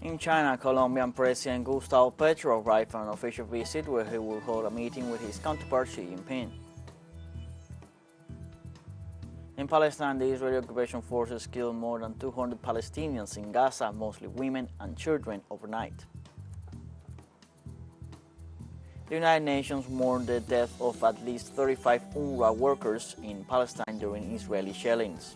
In China, Colombian President Gustavo Petro arrived for an official visit where he will hold a meeting with his counterpart Xi Jinping. In Palestine, the Israeli occupation forces killed more than 200 Palestinians in Gaza, mostly women and children, overnight. The United Nations mourned the death of at least 35 UNRWA workers in Palestine during Israeli shellings.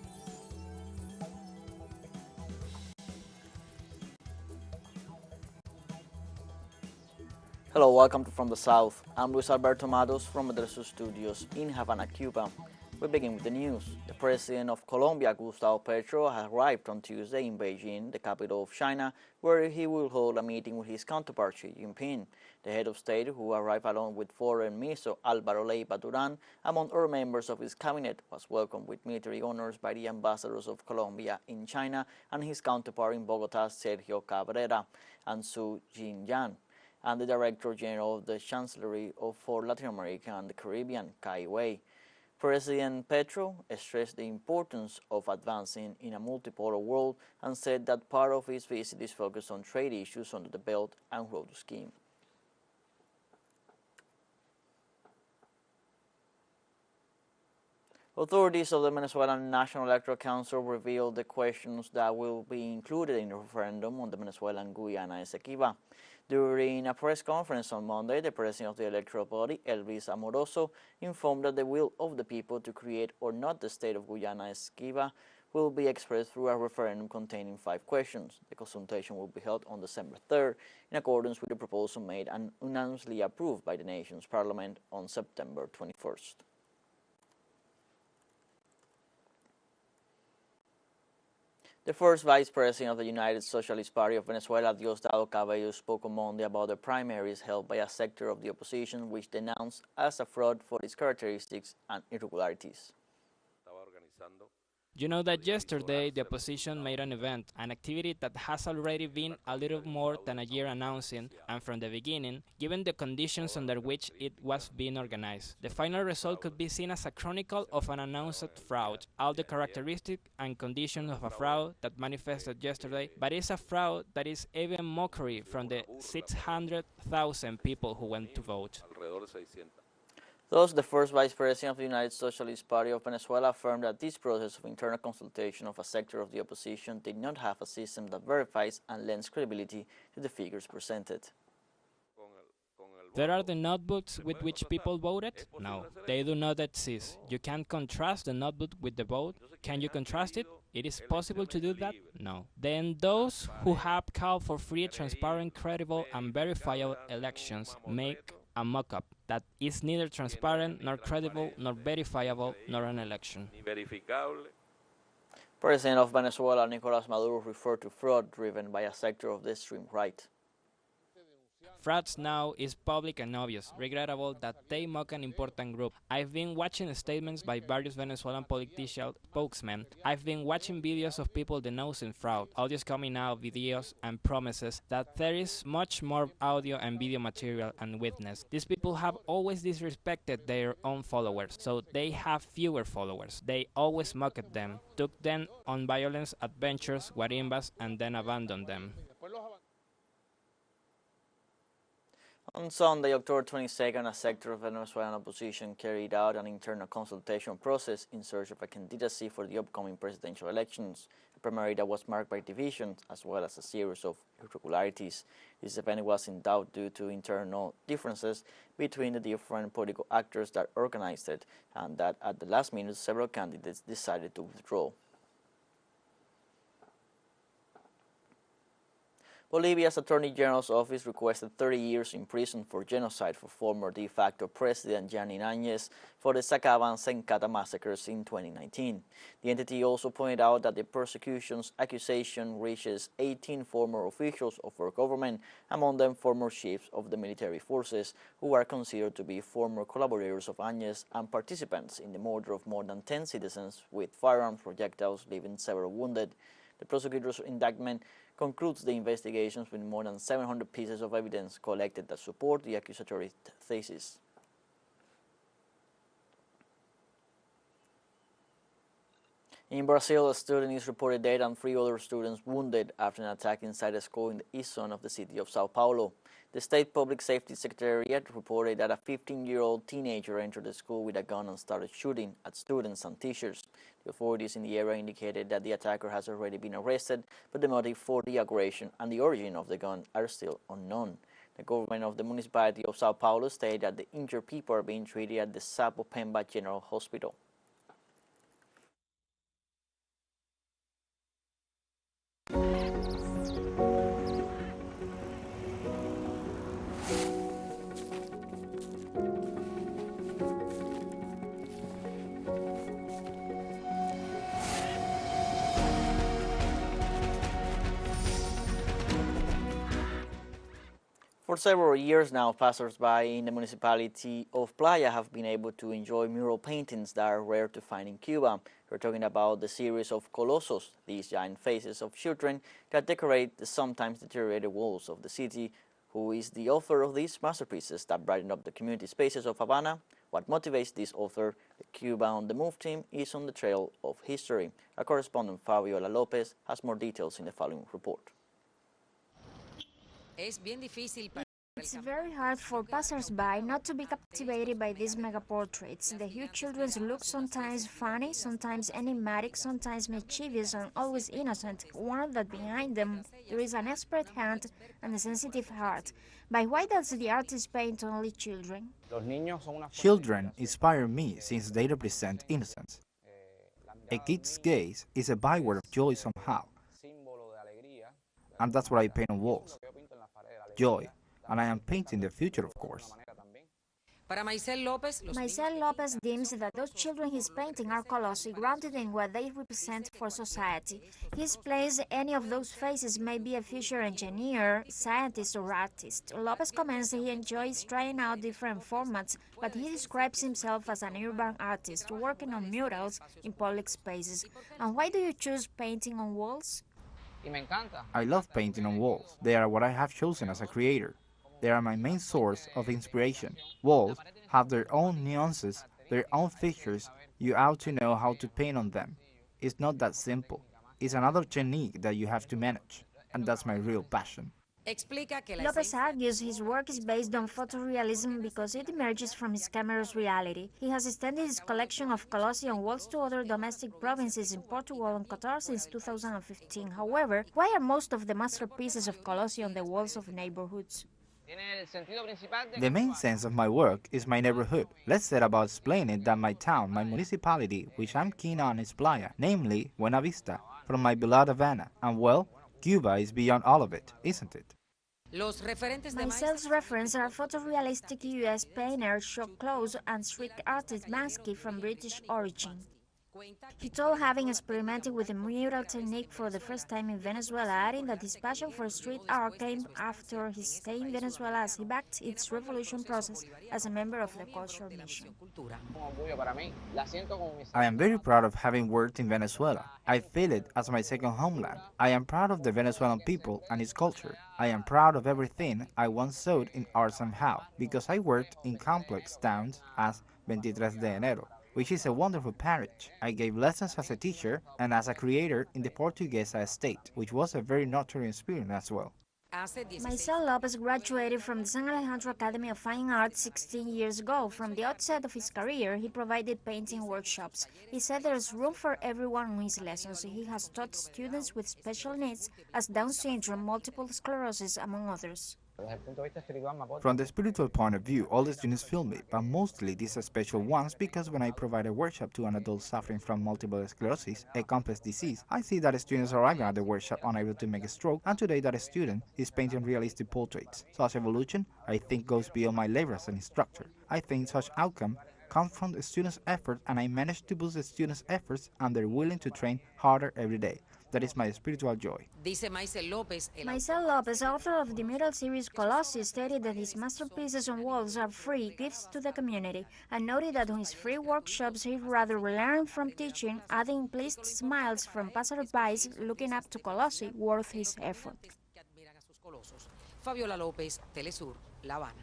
Hello, welcome to From the South. I'm Luis Alberto Matos from the teleSUR studios in Havana, Cuba. We begin with the news. The president of Colombia, Gustavo Petro, has arrived on Tuesday in Beijing, the capital of China, where he will hold a meeting with his counterpart Xi Jinping. The head of state, who arrived along with Foreign Minister Álvaro Leiva Durán, among other members of his cabinet, was welcomed with military honors by the ambassadors of Colombia in China and his counterpart in Bogotá, Sergio Cabrera, and Su Jinyan, and the Director General of the Chancellery for Latin America and the Caribbean, Kai Wei. President Petro stressed the importance of advancing in a multipolar world and said that part of his visit is focused on trade issues under the Belt and Road Scheme. Authorities of the Venezuelan National Electoral Council revealed the questions that will be included in the referendum on the Venezuelan Guyana Esequiba. During a press conference on Monday, the president of the electoral body, Elvis Amoroso, informed that the will of the people to create or not the state of Guyana Esequiba will be expressed through a referendum containing 5 questions. The consultation will be held on December 3rd, in accordance with the proposal made and unanimously approved by the nation's parliament on September 21st. The first vice president of the United Socialist Party of Venezuela, Diosdado Cabello, spoke on Monday about the primaries held by a sector of the opposition which denounced as a fraud for its characteristics and irregularities. You know that yesterday the opposition made an event, an activity that has already been a little more than a year announcing, and from the beginning, given the conditions under which it was being organized. The final result could be seen as a chronicle of an announced fraud, all the characteristics and conditions of a fraud that manifested yesterday, but it's a fraud that is even mockery from the 600,000 people who went to vote. Thus, the first vice president of the United Socialist Party of Venezuela affirmed that this process of internal consultation of a sector of the opposition did not have a system that verifies and lends credibility to the figures presented. There are the notebooks with which people voted? No, they do not exist. You can't contrast the notebook with the vote. Can you contrast it? It is possible to do that? No. Then those who have called for free, transparent, credible, and verifiable elections make a mock-up that is neither transparent, nor credible, nor verifiable, nor an election. President of Venezuela, Nicolás Maduro, referred to fraud driven by a sector of the extreme right. Frauds now is public and obvious, regrettable that they mock an important group. I've been watching statements by various Venezuelan political spokesmen. I've been watching videos of people denouncing fraud, audios coming out, videos and promises that there is much more audio and video material and witness. These people have always disrespected their own followers, so they have fewer followers. They always mocked them, took them on violence adventures, guarimbas, and then abandoned them. On Sunday, October 22nd, a sector of Venezuelan opposition carried out an internal consultation process in search of a candidacy for the upcoming presidential elections, a primary that was marked by divisions as well as a series of irregularities. This event was in doubt due to internal differences between the different political actors that organized it, and that at the last minute several candidates decided to withdraw. Bolivia's Attorney General's office requested 30 years in prison for genocide for former de facto President Gianni Áñez for the Sacaba and Sencata massacres in 2019. The entity also pointed out that the persecution's accusation reaches 18 former officials of our government, among them former chiefs of the military forces, who are considered to be former collaborators of Áñez and participants in the murder of more than 10 citizens with firearms projectiles, leaving several wounded. The prosecutor's indictment concludes the investigations with more than 700 pieces of evidence collected that support the accusatory thesis. In Brazil, a student is reported dead and 3 other students wounded after an attack inside a school in the east zone of the city of Sao Paulo. The State Public Safety Secretariat reported that a 15-year-old teenager entered the school with a gun and started shooting at students and teachers. The authorities in the area indicated that the attacker has already been arrested, but the motive for the aggression and the origin of the gun are still unknown. The government of the municipality of Sao Paulo stated that the injured people are being treated at the Sapopemba General Hospital. For several years now, passers-by in the municipality of Playa have been able to enjoy mural paintings that are rare to find in Cuba. We're talking about the series of colosos, these giant faces of children that decorate the sometimes deteriorated walls of the city. Who is the author of these masterpieces that brighten up the community spaces of Havana? What motivates this author? The Cuba on the Move team is on the trail of history. Our correspondent Fabiola Lopez has more details in the following report. It's very hard for passers-by not to be captivated by these mega-portraits. The huge children's look sometimes funny, sometimes enigmatic, sometimes mischievous, and always innocent, warn that behind them there is an expert hand and a sensitive heart. But why does the artist paint only children? Children inspire me since they represent innocence. A kid's gaze is a byword of joy somehow, and that's what I paint on walls. Joy, and I am painting the future, of course. Maicel Lopez deems that those children he's painting are colossal, grounded in what they represent for society. He explains any of those faces may be a future engineer, scientist, or artist. Lopez comments he enjoys trying out different formats, but he describes himself as an urban artist, working on murals in public spaces. And why do you choose painting on walls? I love painting on walls. They are what I have chosen as a creator. They are my main source of inspiration. Walls have their own nuances, their own features. You ought to know how to paint on them. It's not that simple. It's another technique that you have to manage, and that's my real passion. Lopez argues his work is based on photorealism because it emerges from his camera's reality. He has extended his collection of colossi on walls to other domestic provinces in Portugal and Qatar since 2015. However, why are most of the masterpieces of colossi on the walls of neighborhoods? The main sense of my work is my neighborhood. Let's set about explaining that my town, my municipality, which I'm keen on is Playa, namely Buena Vista, from my beloved Havana. And well, Cuba is beyond all of it, isn't it? Maicel's references are photorealistic US painter Shock Close and street artist Bansky from British origin. He told having experimented with the mural technique for the first time in Venezuela, adding that his passion for street art came after his stay in Venezuela as he backed its revolution process as a member of the cultural mission. I am very proud of having worked in Venezuela. I feel it as my second homeland. I am proud of the Venezuelan people and its culture. I am proud of everything I once saw in art somehow, because I worked in complex towns as 23 de Enero, which is a wonderful parish. I gave lessons as a teacher and as a creator in the Portuguesa estate, which was a very nurturing experience as well. Maicel Lopez graduated from the San Alejandro Academy of Fine Arts 16 years ago. From the outset of his career, he provided painting workshops. He said there's room for everyone in his lessons. He has taught students with special needs as Down syndrome, multiple sclerosis, among others. From the spiritual point of view, all the students feel me, but mostly these are special ones because when I provide a workshop to an adult suffering from multiple sclerosis, a complex disease, I see that students arriving at the workshop unable to make a stroke, and today that student is painting realistic portraits. Such evolution, I think, goes beyond my labor as an instructor. I think such outcome comes from the students' effort, and I manage to boost the students' efforts, and they're willing to train harder every day. That is my spiritual joy. Maicel Lopez, author of the mural series Colossi, stated that his masterpieces on walls are free gifts to the community, and noted that on his free workshops he'd rather learn from teaching, adding pleased smiles from passersby looking up to Colossi worth his effort. Fabiola Lopez, teleSUR, La Habana.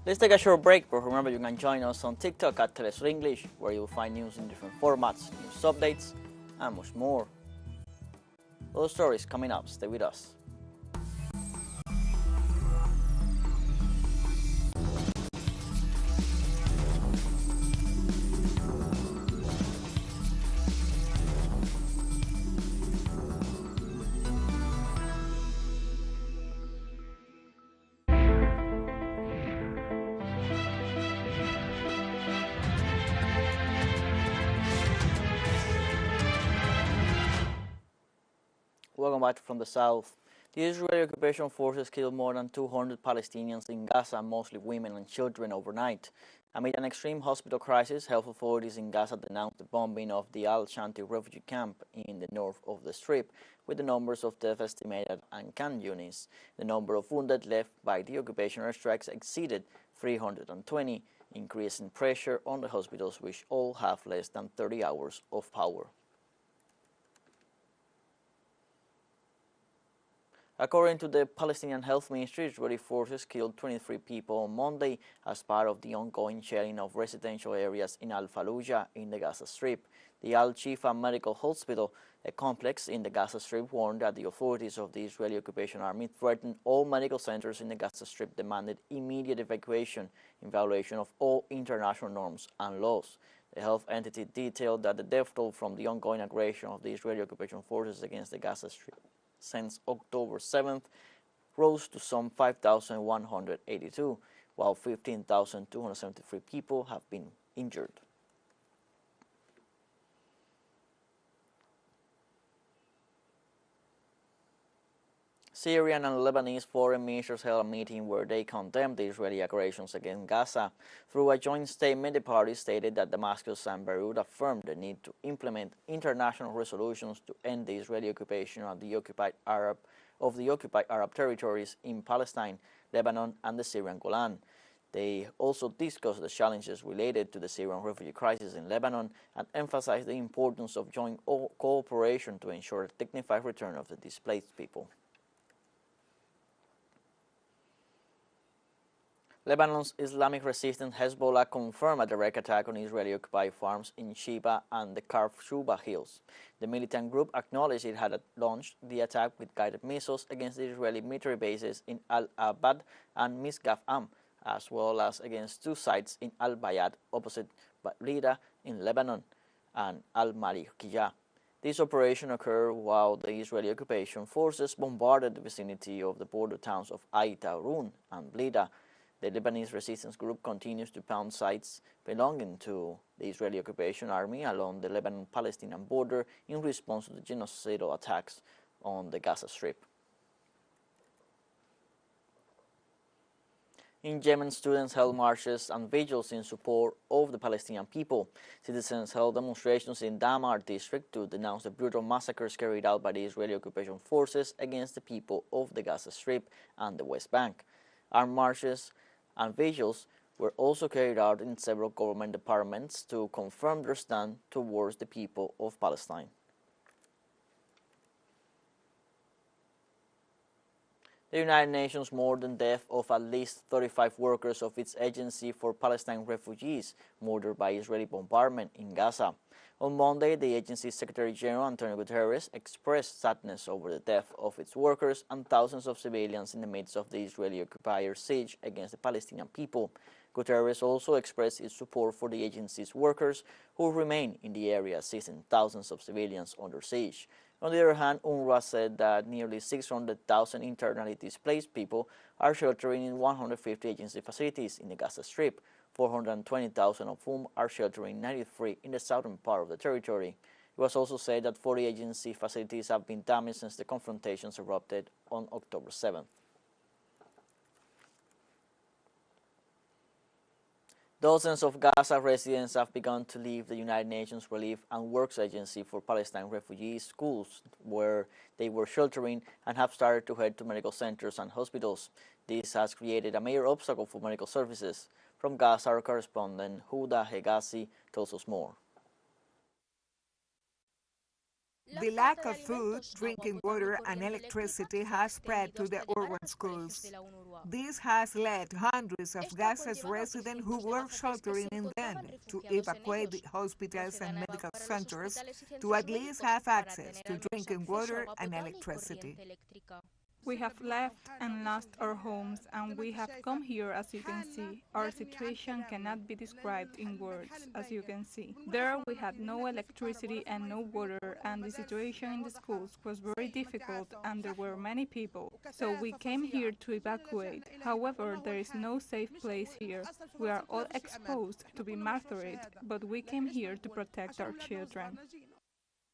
Let's take a short break, but remember you can join us on TikTok at teleSUR English, where you'll find news in different formats, news updates, and much more. Those stories coming up. Stay with us. Welcome back from the south. The Israeli occupation forces killed more than 200 Palestinians in Gaza, mostly women and children, overnight. Amid an extreme hospital crisis, health authorities in Gaza denounced the bombing of the Al-Shanti refugee camp in the north of the Strip, with the numbers of deaths estimated and Khan Yunis. The number of wounded left by the occupation airstrikes exceeded 320, increasing pressure on the hospitals, which all have less than 30 hours of power. According to the Palestinian Health Ministry, Israeli forces killed 23 people on Monday as part of the ongoing shelling of residential areas in Al-Fallujah in the Gaza Strip. The Al-Shifa Medical Hospital, a complex in the Gaza Strip, warned that the authorities of the Israeli occupation army threatened all medical centers in the Gaza Strip, demanded immediate evacuation in violation of all international norms and laws. The health entity detailed that the death toll from the ongoing aggression of the Israeli occupation forces against the Gaza Strip since October 7th rose to some 5,182, while 15,273 people have been injured. Syrian and Lebanese foreign ministers held a meeting where they condemned the Israeli aggressions against Gaza. Through a joint statement, the parties stated that Damascus and Beirut affirmed the need to implement international resolutions to end the Israeli occupation of the occupied Arab territories in Palestine, Lebanon, and the Syrian Golan. They also discussed the challenges related to the Syrian refugee crisis in Lebanon and emphasized the importance of joint cooperation to ensure a dignified return of the displaced people. Lebanon's Islamic resistance Hezbollah confirmed a direct attack on Israeli-occupied farms in Sheba and the Shuba hills. The militant group acknowledged it had launched the attack with guided missiles against the Israeli military bases in Al-Abad and Misgaf Am, as well as against two sites in Al-Bayad opposite Balida in Lebanon and Al-Marikiyah. This operation occurred while the Israeli occupation forces bombarded the vicinity of the border towns of Aitarun and Blida. The Lebanese resistance group continues to pound sites belonging to the Israeli occupation army along the Lebanon-Palestinian border in response to the genocidal attacks on the Gaza Strip. In Yemen, students held marches and vigils in support of the Palestinian people. Citizens held demonstrations in Damar district to denounce the brutal massacres carried out by the Israeli occupation forces against the people of the Gaza Strip and the West Bank. Armed marches and vigils were also carried out in several government departments to confirm their stand towards the people of Palestine. The United Nations mourned the death of at least 35 workers of its Agency for Palestine Refugees murdered by Israeli bombardment in Gaza. On Monday, the agency's Secretary General Antonio Guterres expressed sadness over the death of its workers and thousands of civilians in the midst of the Israeli occupier siege against the Palestinian people. Guterres also expressed his support for the agency's workers who remain in the area assisting thousands of civilians under siege. On the other hand, UNRWA said that nearly 600,000 internally displaced people are sheltering in 150 agency facilities in the Gaza Strip, 420,000 of whom are sheltering 93 in the southern part of the territory. It was also said that 40 agency facilities have been damaged since the confrontations erupted on October 7th. Dozens of Gaza residents have begun to leave the United Nations Relief and Works Agency for Palestine Refugees schools, where they were sheltering, and have started to head to medical centers and hospitals. This has created a major obstacle for medical services. From Gaza, our correspondent Huda Hegazi tells us more. The lack of food, drinking water, and electricity has spread to the urban schools. This has led hundreds of Gaza's residents who were sheltering in them to evacuate the hospitals and medical centers to at least have access to drinking water and electricity. We have left and lost our homes, and we have come here. As you can see, our situation cannot be described in words. As you can see, there we had no electricity and no water, and the situation in the schools was very difficult, and there were many people. So we came here to evacuate. However, there is no safe place here. We are all exposed to be martyred, but we came here to protect our children.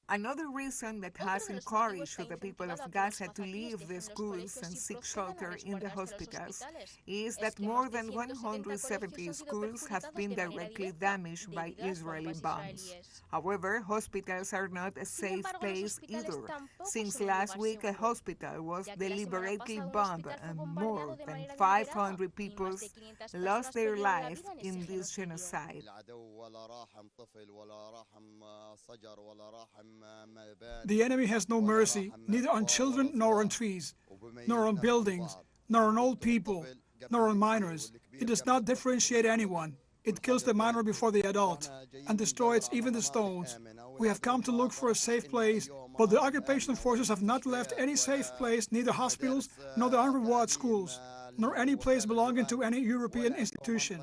Another reason that has encouraged the people of Gaza to leave the schools and seek shelter in the hospitals is that more than 170 schools have been directly damaged by Israeli bombs. However, hospitals are not a safe place either. Since last week, a hospital was deliberately bombed and more than 500 people lost their life in this genocide. The enemy has no mercy, neither on children nor on trees, nor on buildings, nor on old people, nor on minors. It does not differentiate anyone. It kills the minor before the adult and destroys even the stones. We have come to look for a safe place, but the occupation forces have not left any safe place, neither hospitals nor the UNRWA schools, nor any place belonging to any European institution.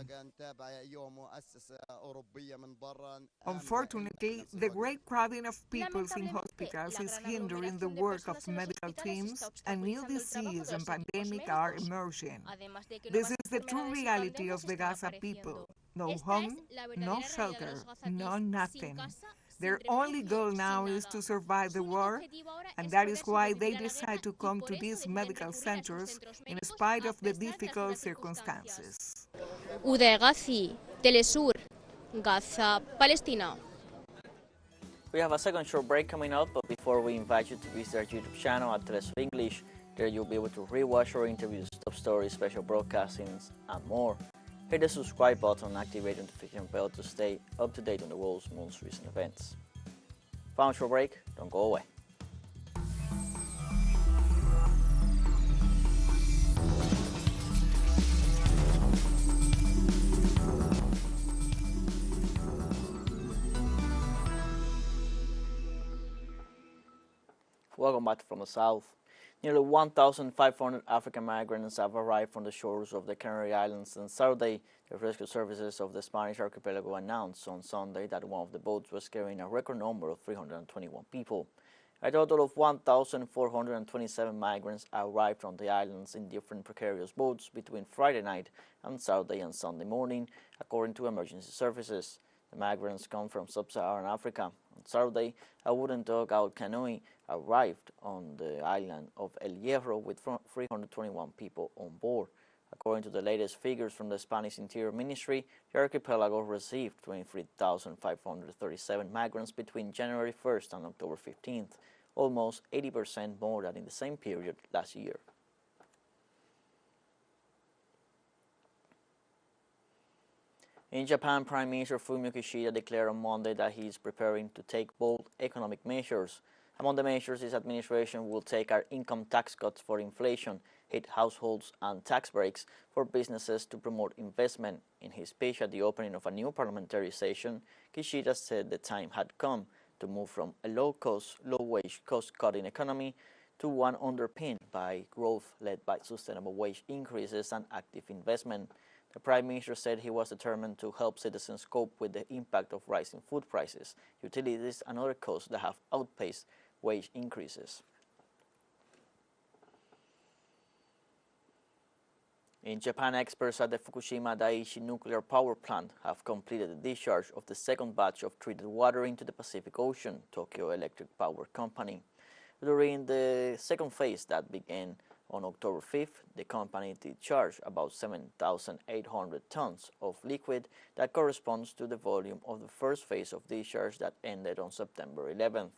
Unfortunately, the great crowding of people in hospitals is hindering the work of medical teams, and new disease and pandemic are emerging. This is the true reality of the Gaza people. No home, no shelter, no nothing. Their only goal now is to survive the war, and that is why they decide to come to these medical centers in spite of the difficult circumstances. teleSUR, Gaza, Palestina. We have a second short break coming up, but before we invite you to visit our YouTube channel at teleSUR English, there you'll be able to rewatch our interviews, top stories, special broadcastings, and more. Hit the subscribe button and activate the notification bell to stay up to date on the world's most recent events. Final short break, don't go away. Welcome back from the south. Nearly 1,500 African migrants have arrived from the shores of the Canary Islands on Saturday. The rescue services of the Spanish archipelago announced on Sunday that one of the boats was carrying a record number of 321 people. A total of 1,427 migrants arrived on the islands in different precarious boats between Friday night and Saturday and Sunday morning, according to emergency services. The migrants come from sub-Saharan Africa. On Saturday, a wooden dugout canoe arrived on the island of El Hierro with 321 people on board. According to the latest figures from the Spanish Interior Ministry, the archipelago received 23,537 migrants between January 1st and October 15th, almost 80% more than in the same period last year. In Japan, Prime Minister Fumio Kishida declared on Monday that he is preparing to take bold economic measures. Among the measures his administration will take are income tax cuts for inflation, hit households, and tax breaks for businesses to promote investment. In his speech at the opening of a new parliamentary session, Kishida said the time had come to move from a low-cost, low-wage, cost-cutting economy to one underpinned by growth led by sustainable wage increases and active investment. The Prime Minister said he was determined to help citizens cope with the impact of rising food prices, utilities, and other costs that have outpaced wage increases. In Japan, experts at the Fukushima Daiichi nuclear power plant have completed the discharge of the second batch of treated water into the Pacific Ocean, Tokyo Electric Power Company. During the second phase that began on October 5th, the company discharged about 7,800 tons of liquid that corresponds to the volume of the first phase of discharge that ended on September 11th.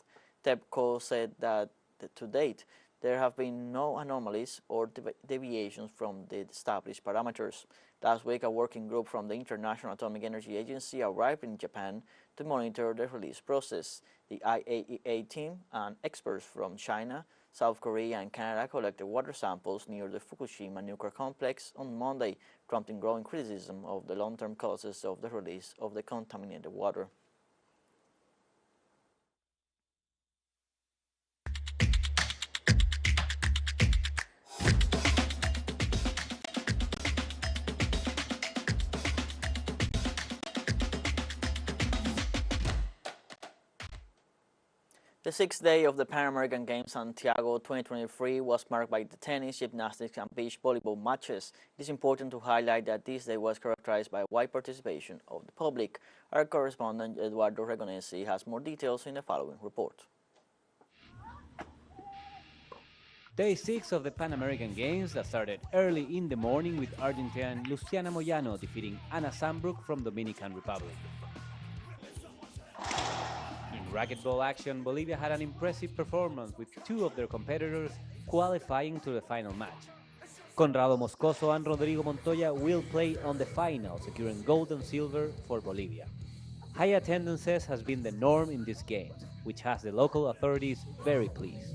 TEPCO said that to date, there have been no anomalies or deviations from the established parameters. Last week, a working group from the International Atomic Energy Agency arrived in Japan to monitor the release process. The IAEA team and experts from China, South Korea and Canada collected water samples near the Fukushima nuclear complex on Monday, prompting growing criticism of the long-term causes of the release of the contaminated water. The sixth day of the Pan American Games Santiago 2023 was marked by the tennis, gymnastics and beach volleyball matches. It is important to highlight that this day was characterized by wide participation of the public. Our correspondent Eduardo Regonesi has more details in the following report. Day 6 of the Pan American Games that started early in the morning with Argentine Luciana Moyano defeating Ana Sambrook from Dominican Republic. In racquetball action, Bolivia had an impressive performance with two of their competitors qualifying to the final match. Conrado Moscoso and Rodrigo Montoya will play on the final, securing gold and silver for Bolivia. High attendances has been the norm in these games, which has the local authorities very pleased.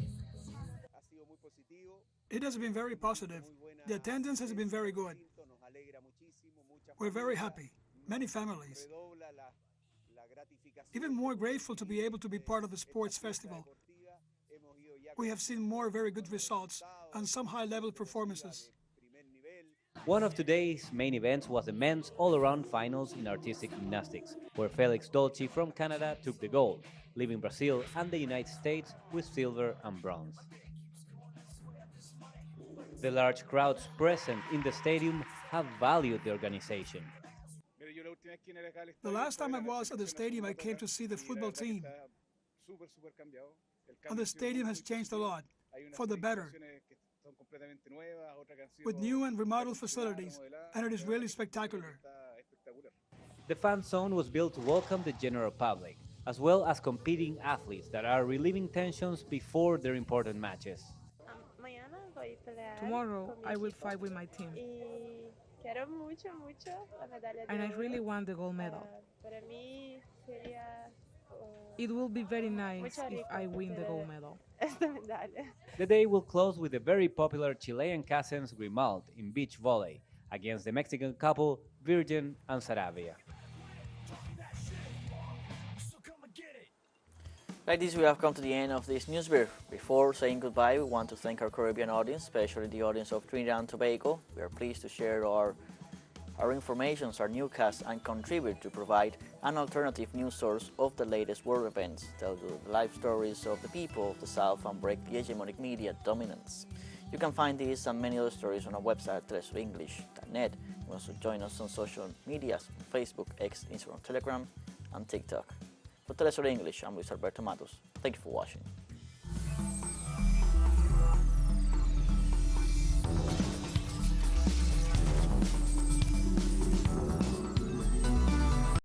It has been very positive. The attendance has been very good. We're very happy. Many families. Even more grateful to be able to be part of the sports festival. We have seen more very good results and some high-level performances. One of today's main events was the men's all-around finals in artistic gymnastics, where Felix Dolci from Canada took the gold, leaving Brazil and the United States with silver and bronze. The large crowds present in the stadium have valued the organization. The last time I was at the stadium, I came to see the football team. And the stadium has changed a lot, for the better, with new and remodeled facilities, and it is really spectacular. The fan zone was built to welcome the general public, as well as competing athletes that are relieving tensions before their important matches. Tomorrow, I will fight with my team. And I really want the gold medal. It will be very nice if I win the gold medal. The day will close with the very popular Chilean Cousins Grimaldi in beach volley against the Mexican couple Virgin and Saravia. Like this, we have come to the end of this news brief. Before saying goodbye, we want to thank our Caribbean audience, especially the audience of Trinidad and Tobago. We are pleased to share our information, our newscasts, and contribute to provide an alternative news source of the latest world events, tell you the life stories of the people of the South, and break the hegemonic media dominance. You can find these and many other stories on our website, telesurenglish.net. You can also join us on social medias, Facebook, X, Instagram, Telegram, and TikTok. For TeleSUR English, I'm Luis Alberto Matos. Thank you for watching.